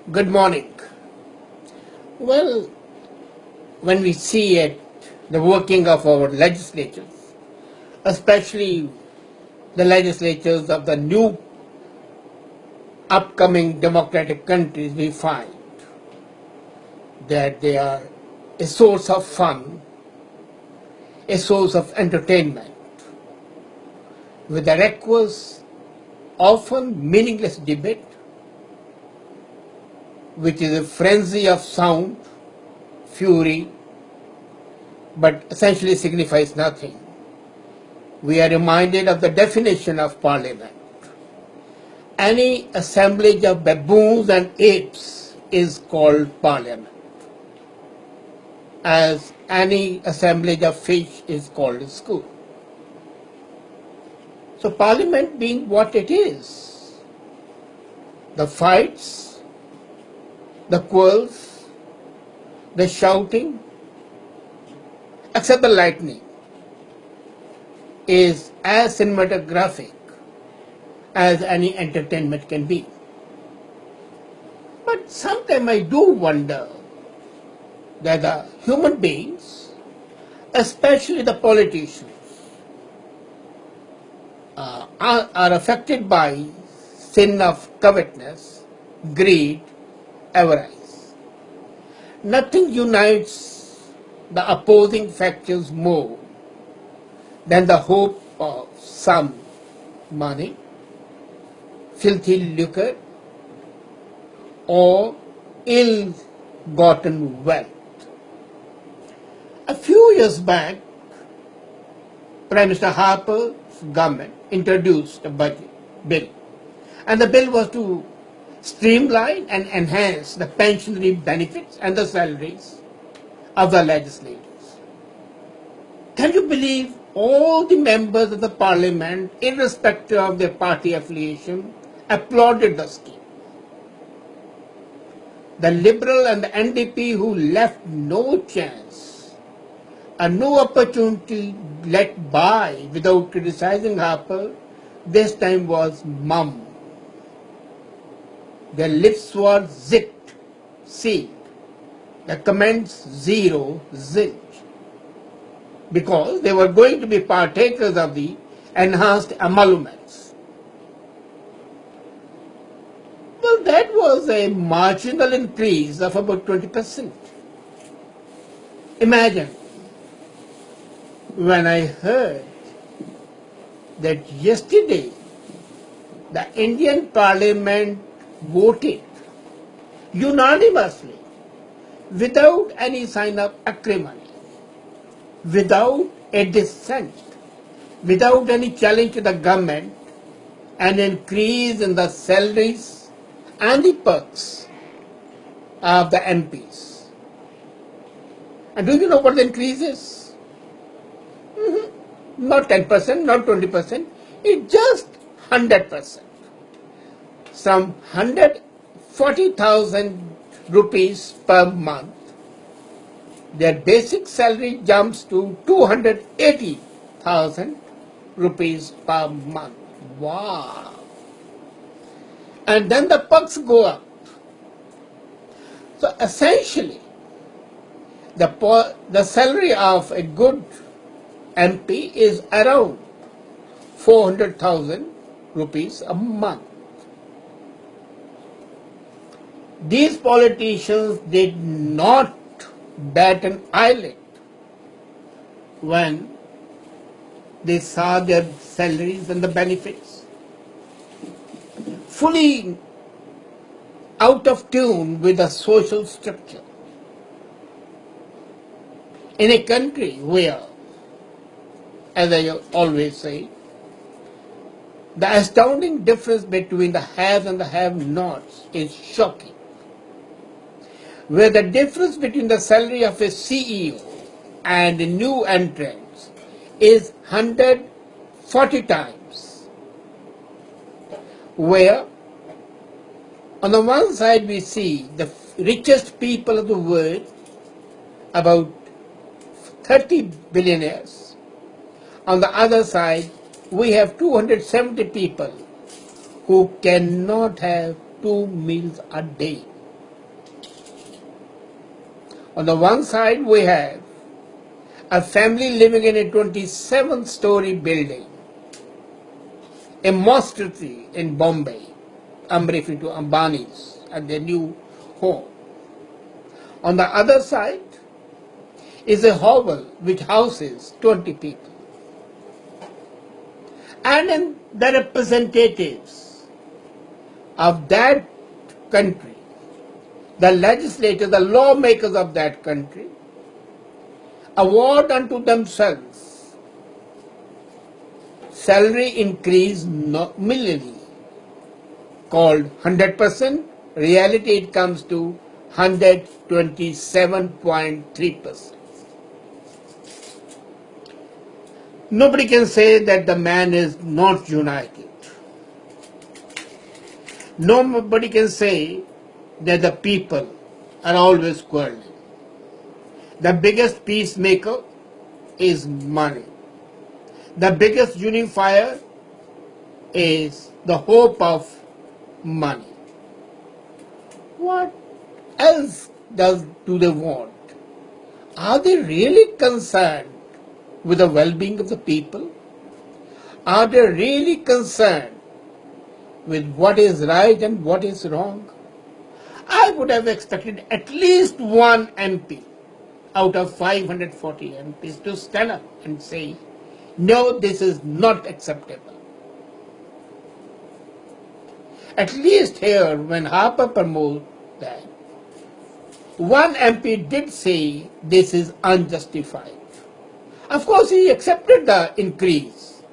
Good morning. Well, when we see it, the working of our legislatures, especially the legislatures of the new upcoming democratic countries, we find that they are a source of fun, a source of entertainment, with the reckless, often meaningless debate, which is a frenzy of sound, fury, but essentially signifies nothing. We are reminded of the definition of parliament. Any assemblage of baboons and apes is called parliament, as any assemblage of fish is called a school. So parliament being what it is, the fights, the quarrels, the shouting, except the lightning, is as cinematographic as any entertainment can be. But sometimes I do wonder that the human beings, especially the politicians, are affected by sin of covetousness, greed, avarice. Nothing unites the opposing factions more than the hope of some money, filthy lucre, or ill-gotten wealth. A few years back, Prime Minister Harper's government introduced a budget bill, and the bill was to streamline and enhance the pensionary benefits and the salaries of the legislators. Can you believe all the members of the parliament, irrespective of their party affiliation, applauded the scheme? The Liberal and the NDP, who left no chance and no opportunity let by without criticizing Harper, this time was mum. Their lips were zipped, sealed. The comments zero, zilch. Because they were going to be partakers of the enhanced emoluments. Well, that was a marginal increase of about 20%. Imagine when I heard that yesterday the Indian Parliament voted unanimously without any sign of acrimony, without a dissent, without any challenge to the government, an increase in the salaries and the perks of the MPs. And do you know what the increase is? Not 10%, not 20%, it's just 100%. Some 140,000 rupees per month. Their basic salary jumps to 280,000 rupees per month. Wow! And then the perks go up. So essentially, the salary of a good MP is around 400,000 rupees a month. These politicians did not bat an eyelid when they saw their salaries and the benefits, fully out of tune with the social structure. In a country where, as I always say, the astounding difference between the haves and the have-nots is shocking, where the difference between the salary of a CEO and a new entrant is 140 times, where on the one side we see the richest people of the world, about 30 billionaires. On the other side, we have 270 people who cannot have 2 meals a day. On the one side, we have a family living in a 27-story building, a monstrosity in Bombay. I'm referring to Ambani's at their new home. On the other side is a hovel which houses 20 people. And then the representatives of that country, the legislators, the lawmakers of that country, award unto themselves salary increase nominally called 100%. Reality it comes to 127.3%. Nobody can say that the man is not united. Nobody can say that the people are always quarreling. The biggest peacemaker is money. The biggest unifier is the hope of money. What else do they want? Are they really concerned with the well-being of the people? Are they really concerned with what is right and what is wrong? I would have expected at least one MP out of 540 MPs to stand up and say, no, this is not acceptable. At least here, when Harper promoted that, one MP did say this is unjustified. Of course, he accepted the increase,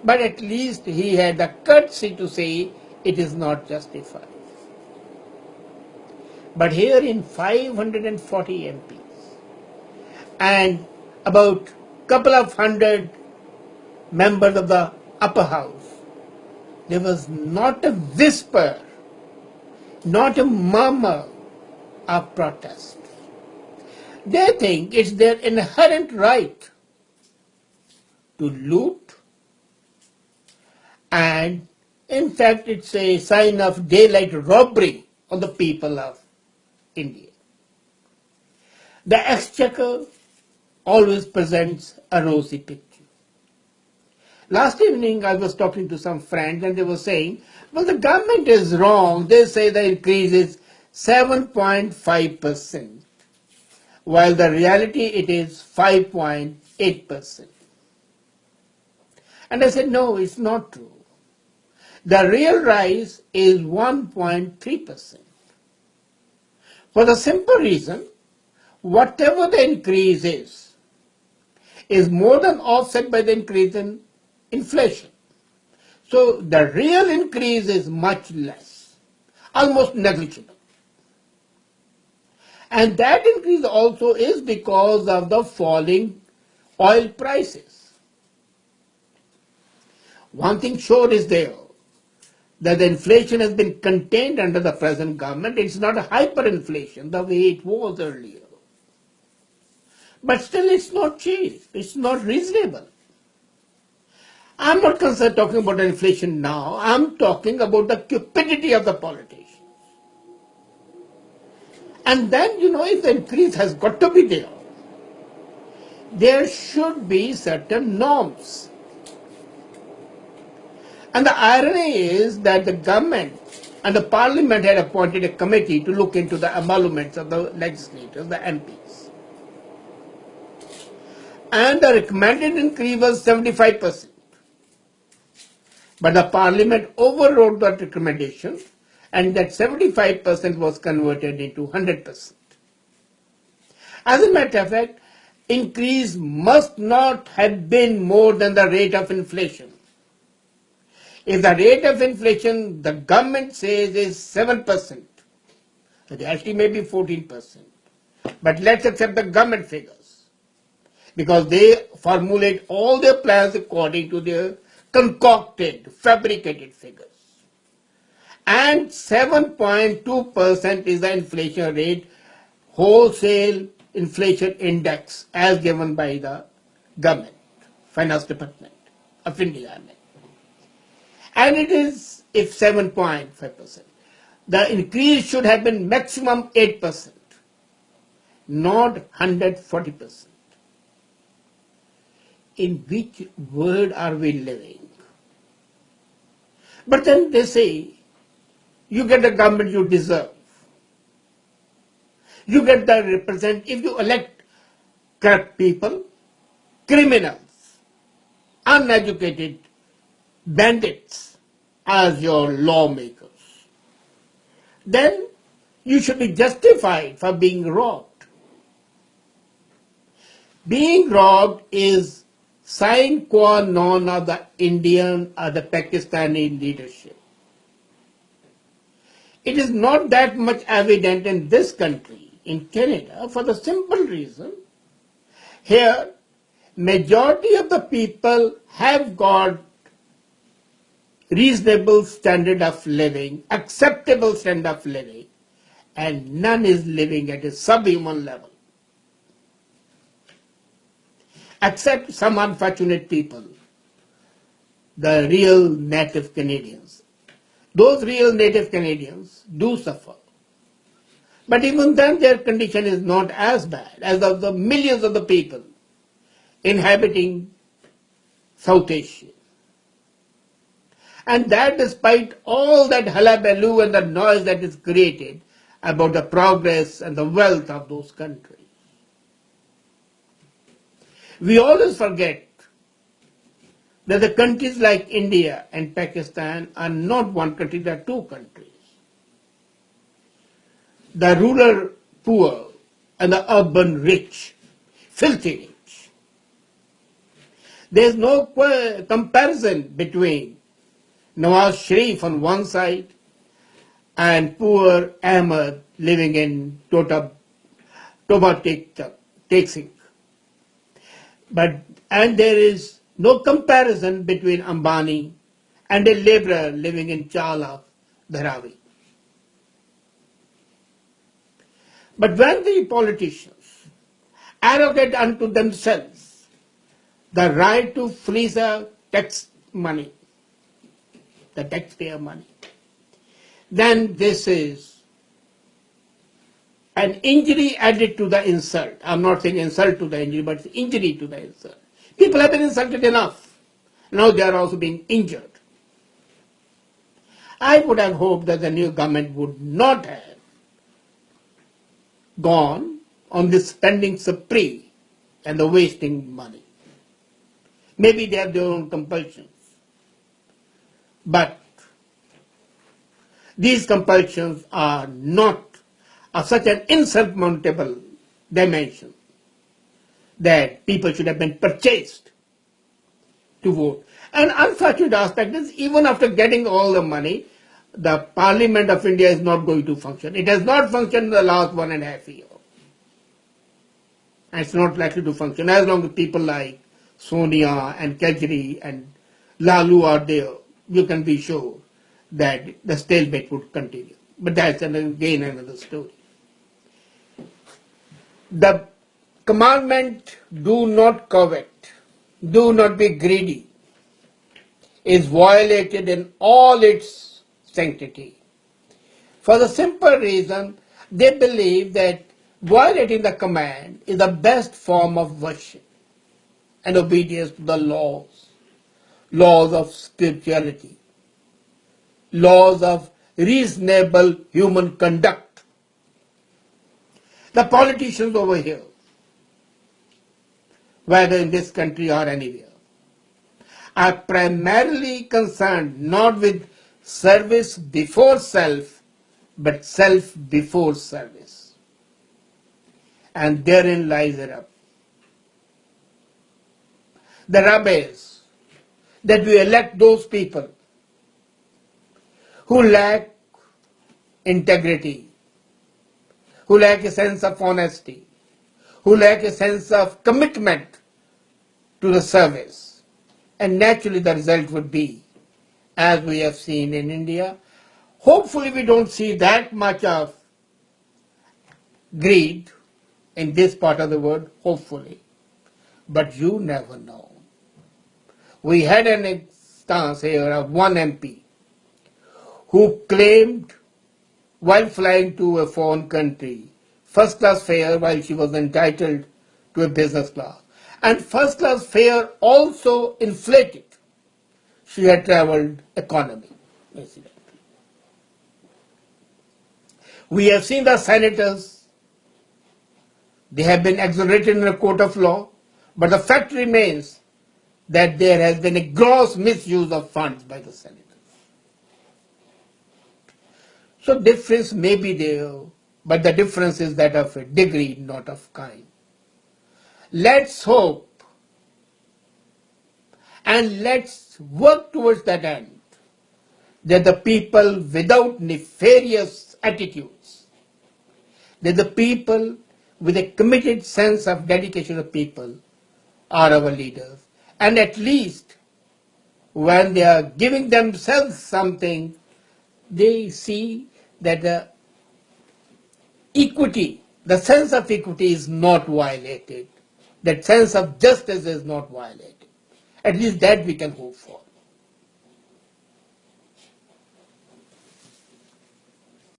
but at least he had the courtesy to say it is not justified. But here in 540 MPs and about couple of hundred members of the upper house, there was not a whisper, not a murmur of protest. They think it's their inherent right to loot, and in fact it's a sign of daylight robbery on the people of India. The exchequer always presents a rosy picture. Last evening I was talking to some friends and they were saying, well, the government is wrong. They say the increase is 7.5%, while the reality it is 5.8%. And I said, no, it's not true. The real rise is 1.3%. For the simple reason, whatever the increase is more than offset by the increase in inflation. So the real increase is much less, almost negligible. And that increase also is because of the falling oil prices. One thing sure is there, that the inflation has been contained under the present government. It's not a hyperinflation the way it was earlier. But still it's not cheap, it's not reasonable. I'm not concerned talking about inflation now, I'm talking about the cupidity of the politicians. And then, if the increase has got to be there should be certain norms. And the irony is that the government and the parliament had appointed a committee to look into the emoluments of the legislators, the MPs. And the recommended increase was 75%. But the parliament overrode that recommendation, and that 75% was converted into 100%. As a matter of fact, increase must not have been more than the rate of inflation. If the rate of inflation the government says is 7%, it actually may be 14%. But let's accept the government figures, because they formulate all their plans according to their concocted, fabricated figures. And 7.2% is the inflation rate, wholesale inflation index as given by the government, finance department of India. And it is if 7.5%. The increase should have been maximum 8%. not 140%. In which world are we living? But then they say, you get the government you deserve. You get the if you elect corrupt people, criminals, uneducated bandits as your lawmakers, then you should be justified for being robbed. Being robbed is sine qua non of the Indian or the Pakistani leadership. It is not that much evident in this country, in Canada, for the simple reason, here majority of the people have got reasonable standard of living, acceptable standard of living, and none is living at a subhuman level. Except some unfortunate people, the real native Canadians. Those real native Canadians do suffer. But even then their condition is not as bad as of the millions of the people inhabiting South Asia. And that despite all that hullabaloo and the noise that is created about the progress and the wealth of those countries. We always forget that the countries like India and Pakistan are not one country, they are two countries. The rural poor and the urban rich, filthy rich. There is no comparison between Nawaz Sharif on one side and poor Ahmed living in Toba Texic. And there is no comparison between Ambani and a laborer living in Chala, Dharavi. But when the politicians arrogate unto themselves the right to freeze the tax money, the taxpayer money, then this is an injury added to the insult. I'm not saying insult to the injury, but injury to the insult. People have been insulted enough. Now they are also being injured. I would have hoped that the new government would not have gone on this spending spree and the wasting money. Maybe they have their own compulsions. But these compulsions are not of such an insurmountable dimension that people should have been purchased to vote. An unfortunate aspect is even after getting all the money, the Parliament of India is not going to function. It has not functioned in the last 1.5 years. And it's not likely to function as long as people like Sonia and Kejri and Lalu are there. You can be sure that the stalemate would continue. But that's again another story. The commandment, do not covet, do not be greedy, is violated in all its sanctity. For the simple reason, they believe that violating the command is the best form of worship and obedience to the laws of spirituality, laws of reasonable human conduct. The politicians over here, whether in this country or anywhere, are primarily concerned not with service before self, but self before service. And therein lies the rub. The rub is that we elect those people who lack integrity, who lack a sense of honesty, who lack a sense of commitment to the service. And naturally the result would be, as we have seen in India, hopefully we don't see that much of greed in this part of the world, hopefully. But you never know. We had an instance here of one MP who claimed while flying to a foreign country first class fare while she was entitled to a business class. And first class fare also inflated. She had traveled economy, incidentally. We have seen the senators, they have been exonerated in a court of law, but the fact remains that there has been a gross misuse of funds by the senators. So difference may be there, but the difference is that of a degree, not of kind. Let's hope and let's work towards that end, that the people without nefarious attitudes, that the people with a committed sense of dedication of people are our leaders. And at least when they are giving themselves something, they see that the equity, the sense of equity is not violated. That sense of justice is not violated. At least that we can hope for.